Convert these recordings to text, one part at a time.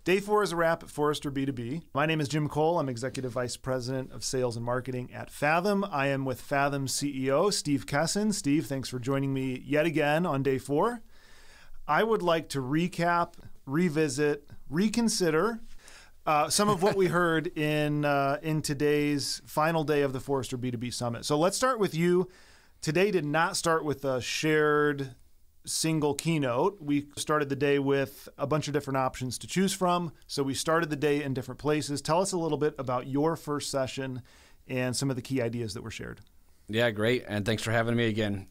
Day 4 is a wrap at Forrester B2B. My name is Jim Kohl. I'm Executive Vice President of Sales and Marketing at Fathom. I am with Fathom's CEO, Steve Kessen. Steve, thanks for joining me yet again on Day 4. I would like to recap, revisit, reconsider some of what we heard in today's final day of the Forrester B2B Summit. So let's start with you. Today did not start with a shared single keynote. We started the day with a bunch of different options to choose from. So we started the day in different places. Tell us a little bit about your first session and some of the key ideas that were shared. Yeah, great. And thanks for having me again.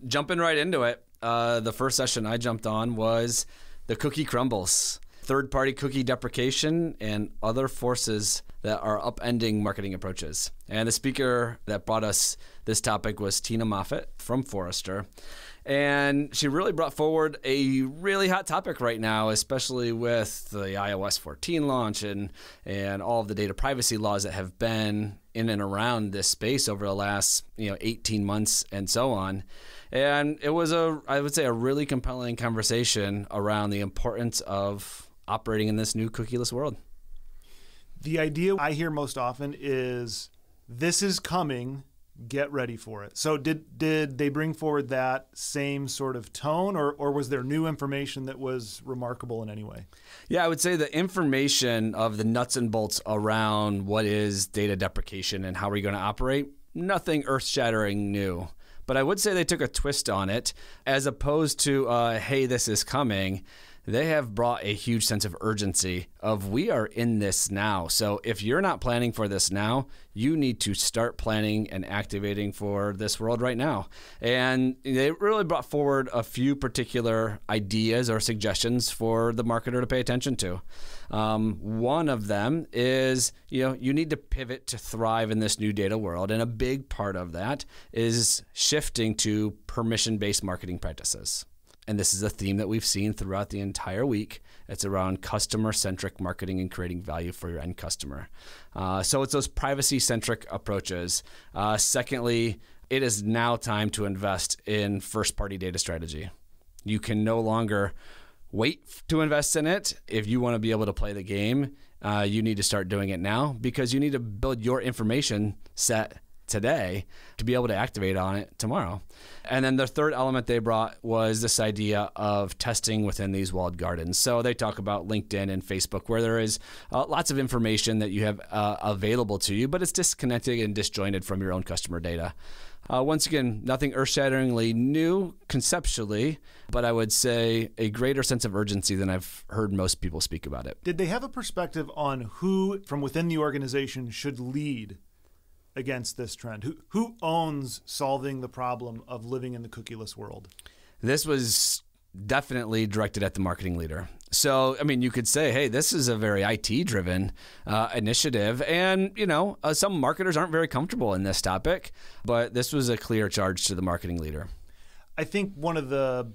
Jumping right into it, the first session I jumped on was the cookie crumbles, third-party cookie deprecation, and other forces that are upending marketing approaches. And the speaker that brought us this topic was Tina Moffat from Forrester. And she really brought forward a really hot topic right now, especially with the iOS 14 launch and all of the data privacy laws that have been in and around this space over the last 18 months and so on. And it was I would say a really compelling conversation around the importance of operating in this new cookieless world. The idea I hear most often is, this is coming, get ready for it. So did they bring forward that same sort of tone, or was there new information that was remarkable in any way? Yeah, I would say the information of the nuts and bolts around what is data deprecation and how are we going to operate, nothing earth-shattering new. But I would say they took a twist on it. As opposed to, hey, this is coming, they have brought a huge sense of urgency of we are in this now. So if you're not planning for this now, you need to start planning and activating for this world right now. And they really brought forward a few particular ideas or suggestions for the marketer to pay attention to. One of them is, you need to pivot to thrive in this new data world. And a big part of that is shifting to permission-based marketing practices. And this is a theme that we've seen throughout the entire week. It's around customer-centric marketing and creating value for your end customer. So it's those privacy-centric approaches. Secondly, it is now time to invest in first-party data strategy. You can no longer wait to invest in it. If you want to be able to play the game, you need to start doing it now, because you need to build your information set today to be able to activate on it tomorrow. And then the third element they brought was this idea of testing within these walled gardens. So they talk about LinkedIn and Facebook, where there is lots of information that you have available to you, but it's disconnected and disjointed from your own customer data. Once again, nothing earth-shatteringly new conceptually, but I would say a greater sense of urgency than I've heard most people speak about it. Did they have a perspective on who from within the organization should lead against this trend? Who owns solving the problem of living in the cookieless world? This was definitely directed at the marketing leader. So, you could say, hey, this is a very IT-driven initiative. And, some marketers aren't very comfortable in this topic, but this was a clear charge to the marketing leader. I think one of the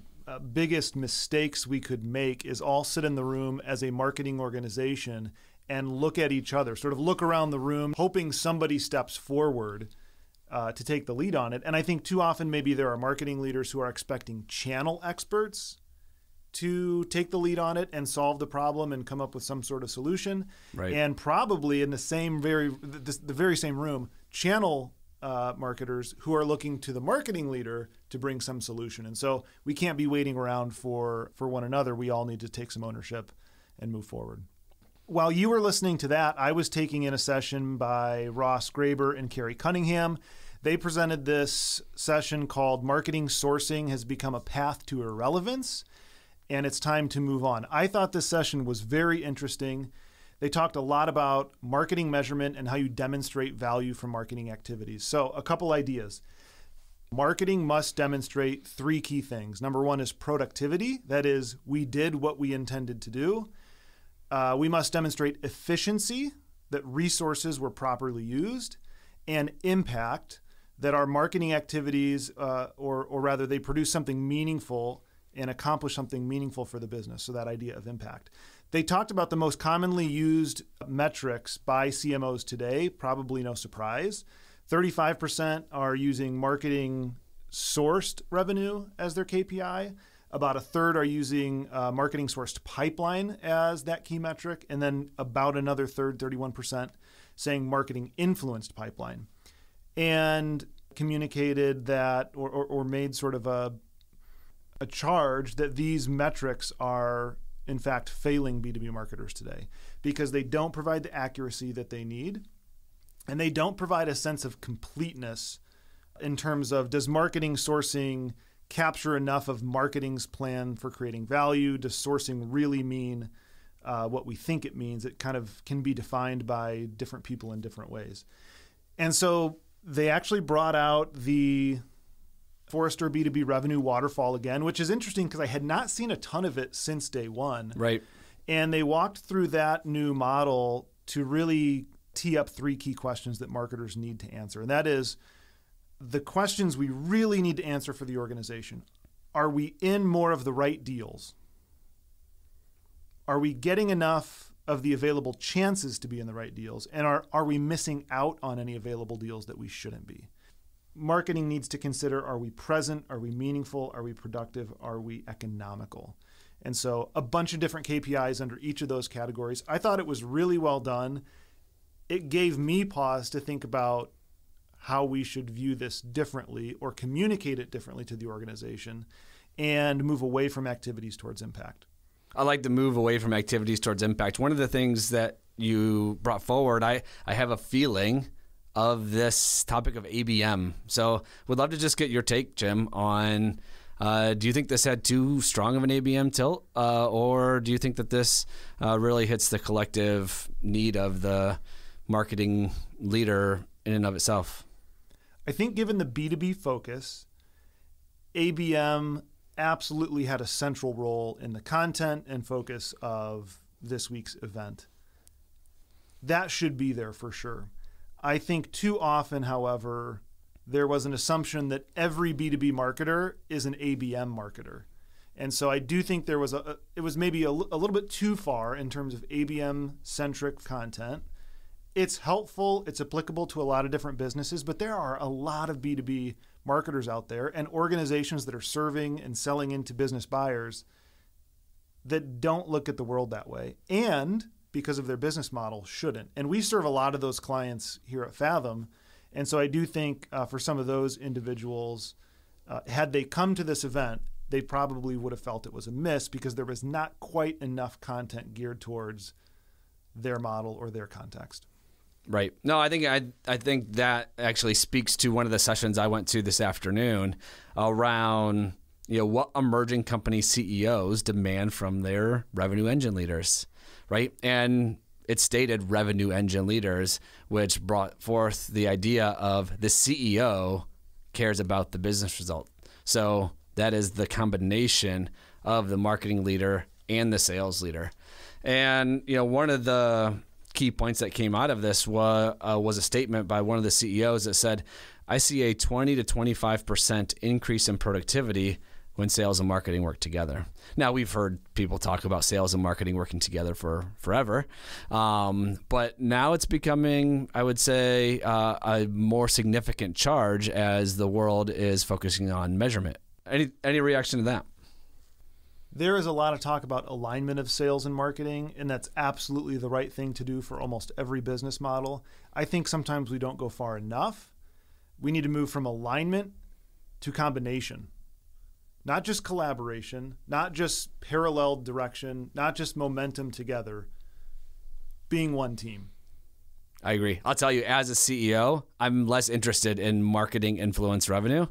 biggest mistakes we could make is all sit in the room as a marketing organization and look at each other, sort of look around the room, hoping somebody steps forward to take the lead on it. And I think too often maybe there are marketing leaders who are expecting channel experts to take the lead on it and solve the problem and come up with some sort of solution. Right. And probably in the very same room, channel marketers who are looking to the marketing leader to bring some solution. And so we can't be waiting around for one another. We all need to take some ownership and move forward. While you were listening to that, I was taking in a session by Ross Graber and Carrie Cunningham. They presented this session called Marketing Sourcing Has Become a Path to Irrelevance, and It's Time to Move On. I thought this session was very interesting. They talked a lot about marketing measurement and how you demonstrate value from marketing activities. So a couple ideas. Marketing must demonstrate three key things. Number one is productivity. That is, we did what we intended to do. We must demonstrate efficiency, that resources were properly used, and impact, that our marketing activities, or rather they produce something meaningful and accomplish something meaningful for the business. So that idea of impact. They talked about the most commonly used metrics by CMOs today, probably no surprise. 35% are using marketing sourced revenue as their KPI. About a third are using marketing sourced pipeline as that key metric. And then about another third, 31%, saying marketing influenced pipeline. And communicated that or made sort of a charge that these metrics are in fact failing B2B marketers today because they don't provide the accuracy that they need and they don't provide a sense of completeness in terms of does marketing sourcing capture enough of marketing's plan for creating value? Does sourcing really mean what we think it means? It kind of can be defined by different people in different ways. And so they actually brought out the Forrester B2B revenue waterfall again, which is interesting because I had not seen a ton of it since day one. Right. And they walked through that new model to really tee up 3 key questions that marketers need to answer. And that is the questions we really need to answer for the organization. Are we in more of the right deals? Are we getting enough of the available chances to be in the right deals? And are we missing out on any available deals that we shouldn't be? Marketing needs to consider, are we present? Are we meaningful? Are we productive? Are we economical? And so a bunch of different KPIs under each of those categories. I thought it was really well done. It gave me pause to think about how we should view this differently or communicate it differently to the organization and move away from activities towards impact. I like to move away from activities towards impact. One of the things that you brought forward, I have a feeling of this topic of ABM. So would love to just get your take, Jim, on do you think this had too strong of an ABM tilt? Or do you think that this really hits the collective need of the marketing leader in and of itself? I think given the B2B focus, ABM absolutely had a central role in the content and focus of this week's event. That should be there for sure. I think too often, however, there was an assumption that every B2B marketer is an ABM marketer. And so I do think there was it was maybe a little bit too far in terms of ABM-centric content. It's helpful, it's applicable to a lot of different businesses, but there are a lot of B2B marketers out there and organizations that are serving and selling into business buyers that don't look at the world that way. And because of their business model, shouldn't. And we serve a lot of those clients here at Fathom. And so I do think for some of those individuals, had they come to this event, they probably would have felt it was a miss because there was not quite enough content geared towards their model or their context. Right. No, I think that actually speaks to one of the sessions I went to this afternoon around what emerging company CEOs demand from their revenue engine leaders. Right. And it stated revenue engine leaders, which brought forth the idea of the CEO cares about the business result. So that is the combination of the marketing leader and the sales leader. And, one of the key points that came out of this was a statement by one of the CEOs that said, I see a 20 to 25% increase in productivity when sales and marketing work together. Now, we've heard people talk about sales and marketing working together for forever, but now it's becoming, I would say, a more significant charge as the world is focusing on measurement. Any reaction to that? There is a lot of talk about alignment of sales and marketing, and that's absolutely the right thing to do for almost every business model. I think sometimes we don't go far enough. We need to move from alignment to combination. Not just collaboration, not just parallel direction, not just momentum together, being one team. I agree. I'll tell you, as a CEO, I'm less interested in marketing influence revenue.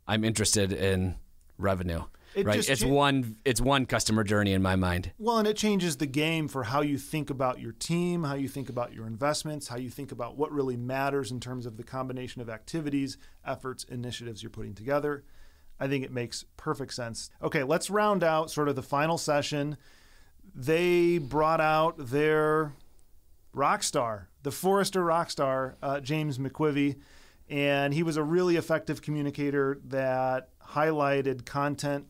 I'm interested in revenue. It's one customer journey in my mind. Well, and it changes the game for how you think about your team, how you think about your investments, how you think about what really matters in terms of the combination of activities, efforts, initiatives you're putting together. I think it makes perfect sense. Okay, let's round out sort of the final session. They brought out their rockstar, the Forrester rockstar, James McQuivey, and he was a really effective communicator that highlighted content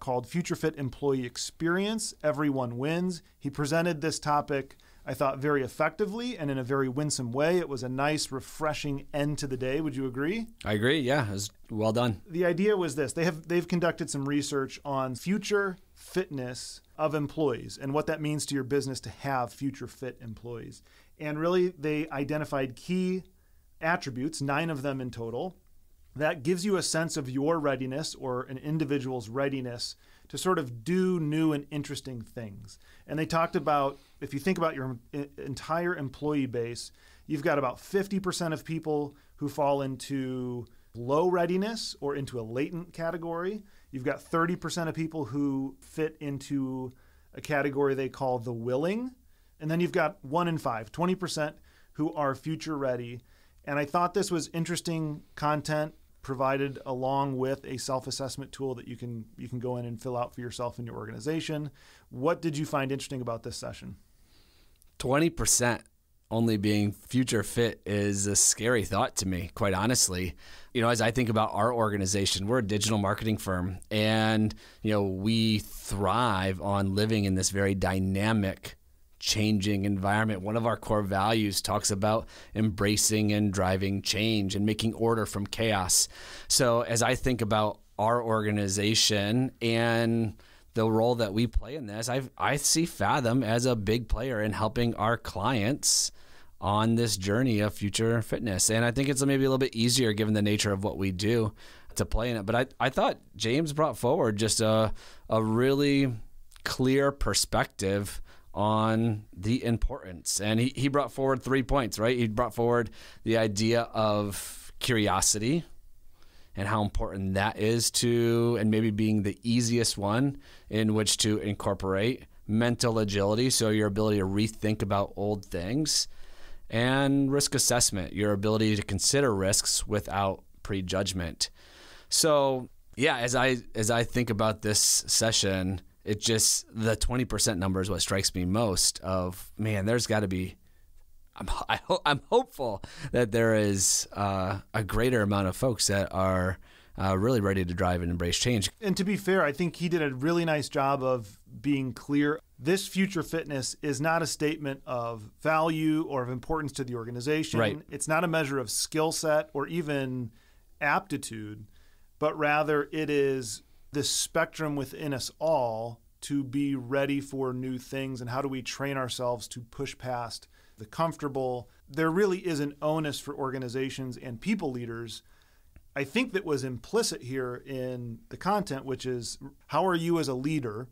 called Future Fit Employee Experience. Everyone wins. He presented this topic I thought, very effectively and in a very winsome way. It was a nice, refreshing end to the day. Would you agree? I agree. Yeah, it was well done. The idea was this. They've conducted some research on future fitness of employees and what that means to your business to have future fit employees. And really, they identified key attributes, 9 of them in total, that gives you a sense of your readiness or an individual's readiness to sort of do new and interesting things. And they talked about, if you think about your entire employee base, you've got about 50% of people who fall into low readiness or into a latent category. You've got 30% of people who fit into a category they call the willing. And then you've got 1 in 5, 20% who are future ready. And I thought this was interesting content provided along with a self-assessment tool that you can go in and fill out for yourself in your organization. What did you find interesting about this session? 20% only being future fit is a scary thought to me, quite honestly. As I think about our organization, we're a digital marketing firm, and we thrive on living in this very dynamic, changing environment. One of our core values talks about embracing and driving change and making order from chaos. So as I think about our organization and the role that we play in this, I see Fathom as a big player in helping our clients on this journey of future fitness. And I think it's maybe a little bit easier given the nature of what we do to play in it. But I thought James brought forward just a really clear perspective on the importance. And he brought forward 3 points, right? He brought forward the idea of curiosity and how important that is to, and maybe being the easiest one in which to incorporate mental agility, so your ability to rethink about old things, and risk assessment, your ability to consider risks without prejudgment. So yeah, as I think about this session, it just, the 20% number is what strikes me most of, man, there's got to be, I'm hopeful that there is a greater amount of folks that are really ready to drive and embrace change. And to be fair, I think he did a really nice job of being clear. This future fitness is not a statement of value or of importance to the organization. Right. It's not a measure of skill set or even aptitude, but rather it is the spectrum within us all to be ready for new things, and how do we train ourselves to push past the comfortable. There really is an onus for organizations and people leaders, I think, that was implicit here in the content, which is, how are you as a leader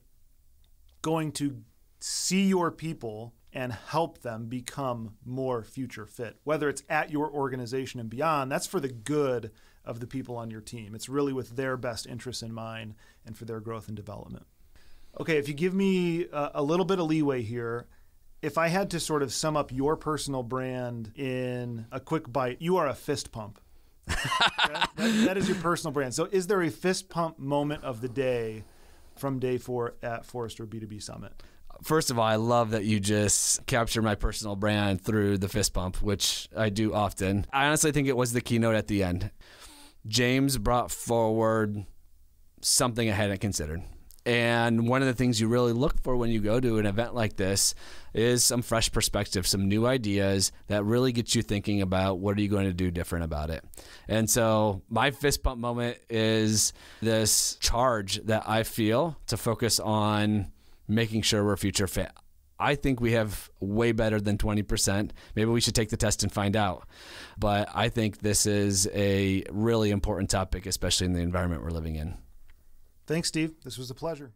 going to see your people and help them become more future fit, whether it's at your organization and beyond. That's for the good of the people on your team. It's really with their best interests in mind and for their growth and development. Okay, if you give me a little bit of leeway here, if I had to sort of sum up your personal brand in a quick bite, you are a fist pump. that is your personal brand. So is there a fist pump moment of the day from day 4 at Forrester B2B Summit? First of all, I love that you just capture my personal brand through the fist pump, which I do often. I honestly think it was the keynote at the end. James brought forward something I hadn't considered. And one of the things you really look for when you go to an event like this is some fresh perspective, some new ideas that really get you thinking about what are you going to do different about it. And so my fist pump moment is this charge that I feel to focus on making sure we're future fit. I think we have way better than 20%. Maybe we should take the test and find out. But I think this is a really important topic, especially in the environment we're living in. Thanks, Steve. This was a pleasure.